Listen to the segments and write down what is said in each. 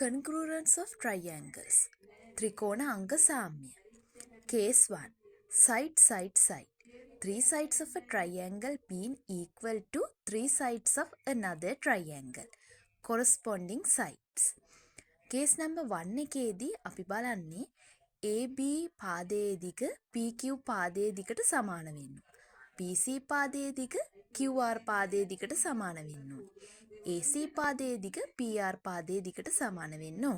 Congruence of triangles. Trikona anga samya. Case 1. Side, side, side. Three sides of a triangle being equal to three sides of another triangle. Corresponding sides. Case number 1 එකේදී අපි බලන්නේ AB පාදයේ දිග PQ පාදයේ දිගට සමාන වෙන්න ඕන. PC පාදයේ දිග QR පාදයේ දිගට සමාන වෙන්න ඕන. AC පාදයේ දිග PR පාදයේ දිගට සමාන වෙන්න ඕන.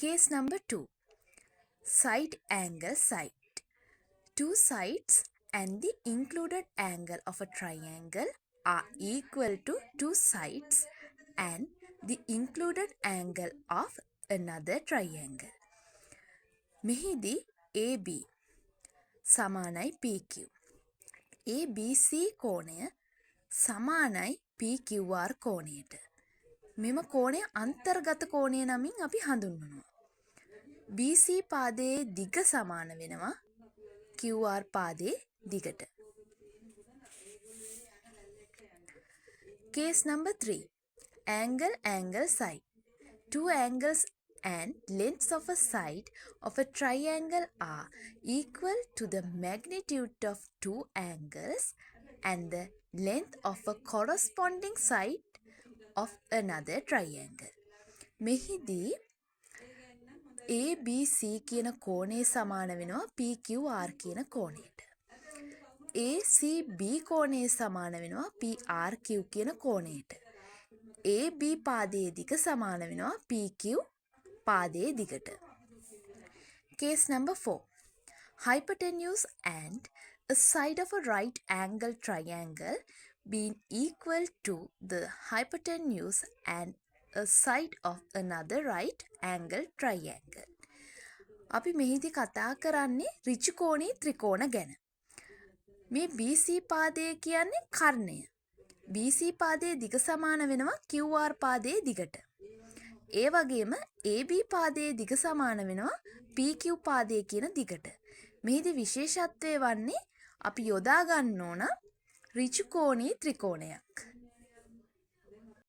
Case number 2. Side angle side. Two sides and the included angle of a triangle are equal to two sides and the included angle of another triangle. මෙහිදී AB සමානයි PQ. ABC කෝණය සමානයි PQR කෝණයට. මෙම කෝණය අන්තර්ගත කෝණය නමින් අපි හඳුන්වනවා. BC පාදයේ දිග සමාන වෙනවා QR පාදයේ දිගට. Case number 3. Angle, angle, side. Two angles and lengths of a side of a triangle are equal to the magnitude of two angles and the length of a corresponding side of another triangle. මෙහිදී ABC කියන කෝණය සමාන වෙනවා PQR කියන කෝණයට. ACB කෝණය සමාන වෙනවා PRQ කියන කෝණයට. AB පාදයේ දිග සමාන වෙනවා PQ පාදයේ දිගට. Case number 4. Hypotenuse and a side of a right angle triangle being equal to the hypotenuse and a side of another right angle triangle. අපි මෙහිදී කතා කරන්නේ ඍජුකෝණී ත්‍රිකෝණ ගැන. මේ BC පාදය කියන්නේ කර්ණය. BC පාදයේ දිග සමාන වෙනවා QR පාදයේ දිගට. ඒ වගේම AB පාදයේ දිග සමාන වෙනවා PQ පාදයේ කියන දිගට. මෙහිදී විශේෂත්වය වන්නේ අපි යොදා ගන්න ඕන ඍජුකෝණී ත්‍රිකෝණයක්.